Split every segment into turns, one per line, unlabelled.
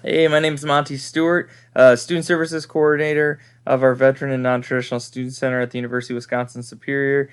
Hey, my name is Monty Stewart, Student Services Coordinator of our Veteran and Non-Traditional Student Center at the University of Wisconsin-Superior.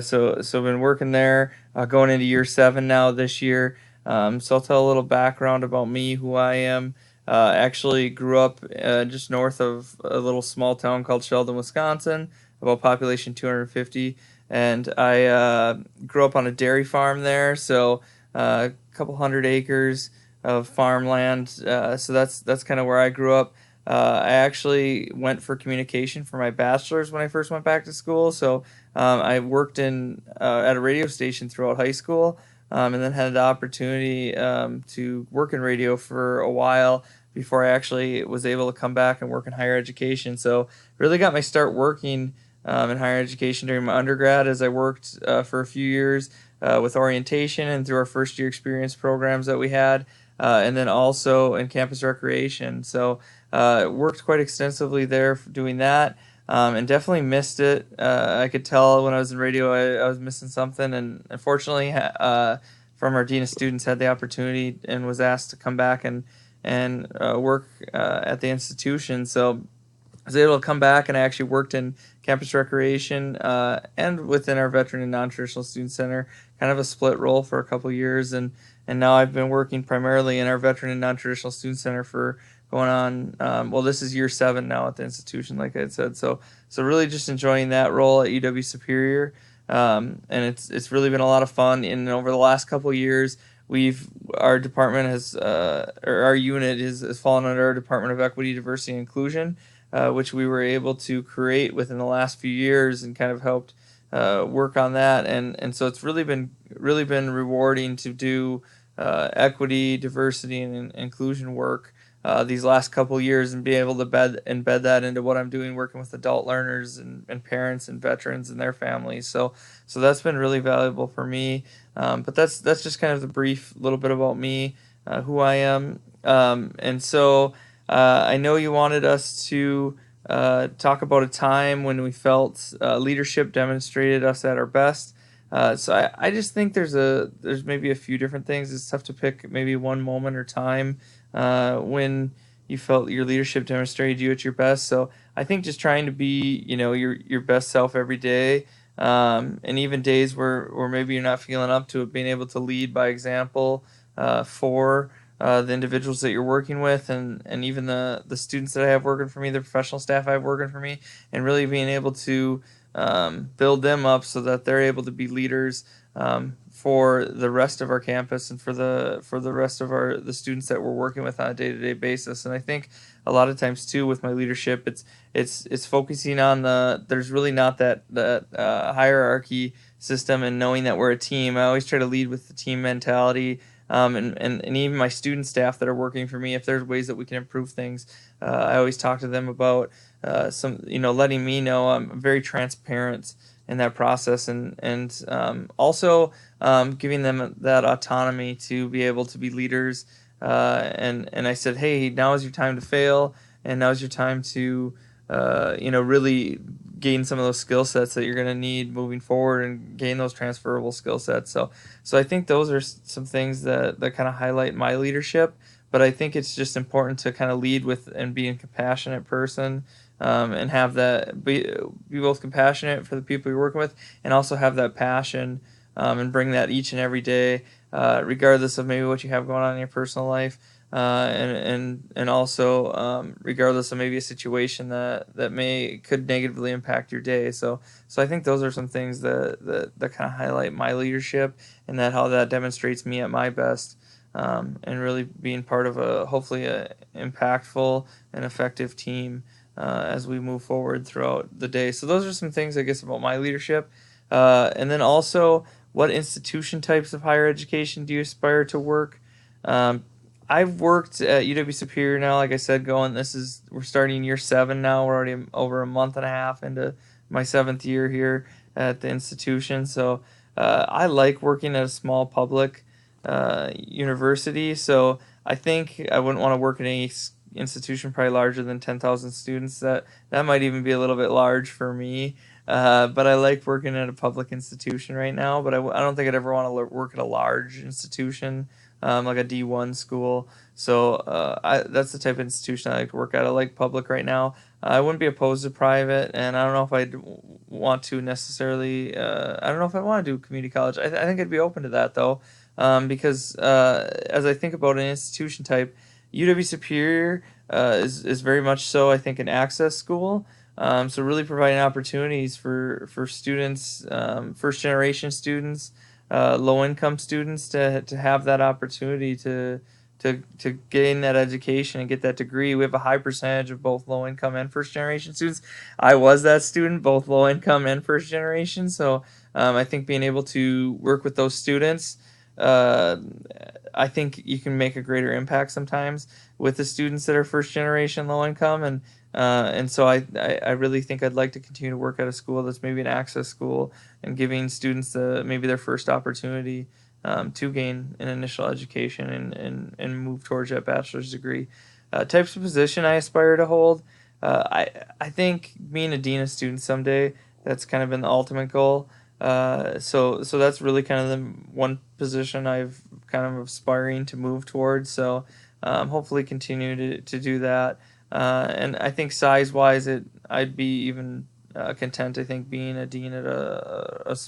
So I've been working there, going into year 7 now this year. So I'll tell a little background about me, who I am. Actually grew up just north of a little small town called Sheldon, Wisconsin, about population 250, and I grew up on a dairy farm there, so a couple hundred acres of farmland. So that's kind of where I grew up. I actually went for communication for my bachelor's when I first went back to school. So I worked in at a radio station throughout high school, and then had the opportunity to work in radio for a while before I actually was able to come back and work in higher education. So really got my start working in higher education during my undergrad, as I worked for a few years with orientation and through our first year experience programs that we had, and then also in campus recreation. So worked quite extensively there for doing that, and definitely missed it. I could tell when I was in radio I was missing something, and unfortunately, from our dean of students, had the opportunity and was asked to come back and work at the institution. So I was able to come back, and I actually worked in campus recreation and within our veteran and non-traditional student center, kind of a split role for a couple years, and now I've been working primarily in our veteran and non-traditional student center for going on. Well, this is year 7 now at the institution, like I had said. So really just enjoying that role at UW Superior, and it's really been a lot of fun. And over the last couple years, we've our department has or our unit has fallen under our Department of Equity, Diversity, and Inclusion, which we were able to create within the last few years and kind of helped work on that. And so it's really been rewarding to do equity, diversity, and inclusion work these last couple years, and be able to embed that into what I'm doing, working with adult learners and parents and veterans and their families. So that's been really valuable for me. But that's just kind of the brief little bit about me, who I am. And so I know you wanted us to talk about a time when we felt leadership demonstrated us at our best. So I just think there's maybe a few different things. It's tough to pick maybe one moment or time when you felt your leadership demonstrated you at your best. So I think just trying to be, your best self every day, and even days where maybe you're not feeling up to it, being able to lead by example for the individuals that you're working with, and even the students that I have working for me, the professional staff I have working for me, and really being able to build them up so that they're able to be leaders for the rest of our campus and for the rest of the students that we're working with on a day-to-day basis. And I think a lot of times too with my leadership, it's focusing on there's really not that hierarchy system, and knowing that we're a team. I always try to lead with the team mentality, and even my student staff that are working for me, if there's ways that we can improve things, I always talk to them about letting me know. I'm very transparent in that process, and also giving them that autonomy to be able to be leaders. And I said, hey, now is your time to fail, and now is your time to really gain some of those skill sets that you're going to need moving forward, and gain those transferable skill sets. So I think those are some things that kind of highlight my leadership. But I think it's just important to kind of lead with and be a compassionate person, and have that be both compassionate for the people you're working with, and also have that passion, and bring that each and every day, regardless of maybe what you have going on in your personal life, and also regardless of maybe a situation that could negatively impact your day. So I think those are some things that kind of highlight my leadership, and that how that demonstrates me at my best, and really being part of a hopefully a impactful and effective team as we move forward throughout the day. So those are some things, I guess, about my leadership. And then also, what institution types of higher education do you aspire to work? Um, I've worked at UW Superior now, like I said, we're starting year 7 now. We're already over a month and a half into my 7th year here at the institution. So I like working at a small public university. So I think I wouldn't want to work at any institution probably larger than 10,000 students. That might even be a little bit large for me. But I like working at a public institution right now. But I don't think I'd ever want to work at a large institution like a D1 school. So that's the type of institution I like to work at. I like public right now. I wouldn't be opposed to private, and I don't know if I'd want to necessarily. I don't know if I want to do community college. I think I'd be open to that though, because as I think about an institution type, UW Superior is very much so. I think an access school. So really providing opportunities for students, first generation students, low income students to have that opportunity to gain that education and get that degree. We have a high percentage of both low income and first generation students. I was that student, both low income and first generation. So I think being able to work with those students, uh, I think you can make a greater impact sometimes with the students that are first generation low income, and so I really think I'd like to continue to work at a school that's maybe an access school and giving students maybe their first opportunity to gain an initial education and move towards that bachelor's degree. Types of position I aspire to hold. I think being a dean of students someday, that's kind of been the ultimate goal. So that's really kind of the one position I've kind of aspiring to move towards. So hopefully continue to do that. And I think size wise, I'd be even content. I think being a dean at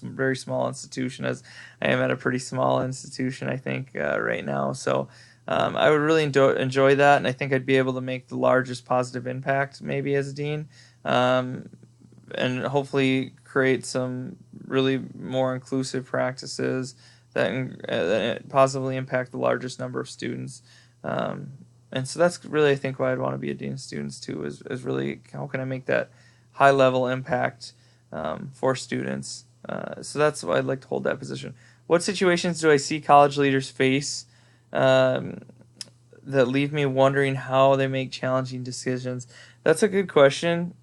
very small institution, as I am at a pretty small institution. I think right now, so I would really enjoy that, and I think I'd be able to make the largest positive impact maybe as a dean, um, and hopefully create some really more inclusive practices that positively impact the largest number of students. Um, and so that's really, I think, why I'd want to be a dean of students too, is really how can I make that high level impact for students. So that's why I'd like to hold that position. What situations do I see college leaders face um, that leave me wondering how they make challenging decisions? That's a good question.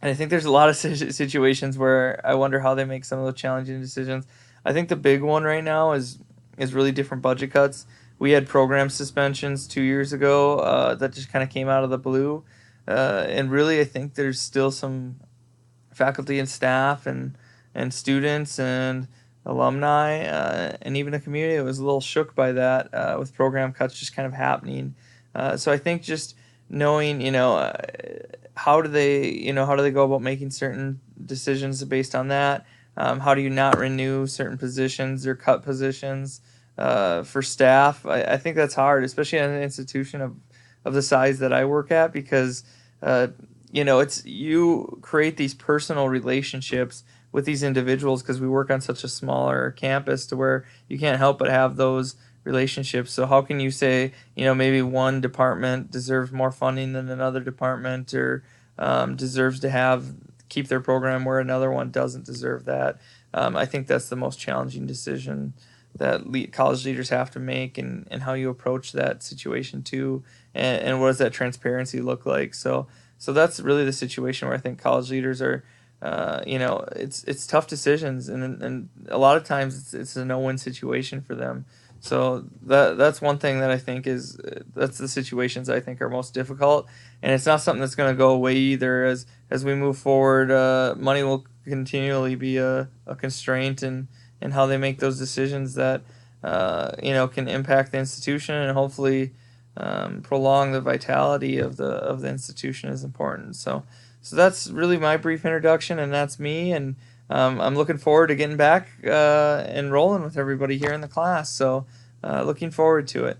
And I think there's a lot of situations where I wonder how they make some of those challenging decisions. I think the big one right now is really different budget cuts. We had program suspensions 2 years ago that just kind of came out of the blue, and really I think there's still some faculty and staff and students and alumni and even the community that was a little shook by that with program cuts just kind of happening. So I think just knowing, how do they go about making certain decisions based on that? How do you not renew certain positions or cut positions for staff? I think that's hard, especially at an institution of the size that I work at, because uh, it's you create these personal relationships with these individuals because we work on such a smaller campus to where you can't help but have those relationships. So how can you say, maybe one department deserves more funding than another department, or deserves to keep their program where another one doesn't deserve that? I think that's the most challenging decision that college leaders have to make, and how you approach that situation too, and what does that transparency look like? So that's really the situation where I think college leaders are, it's tough decisions, and a lot of times it's a no-win situation for them. So that's one thing that I think that's the situations I think are most difficult, and it's not something that's going to go away either. As we move forward, money will continually be a constraint in how they make those decisions that can impact the institution, and hopefully prolong the vitality of the institution is important. So that's really my brief introduction, and that's me. And I'm looking forward to getting back and rolling with everybody here in the class. So looking forward to it.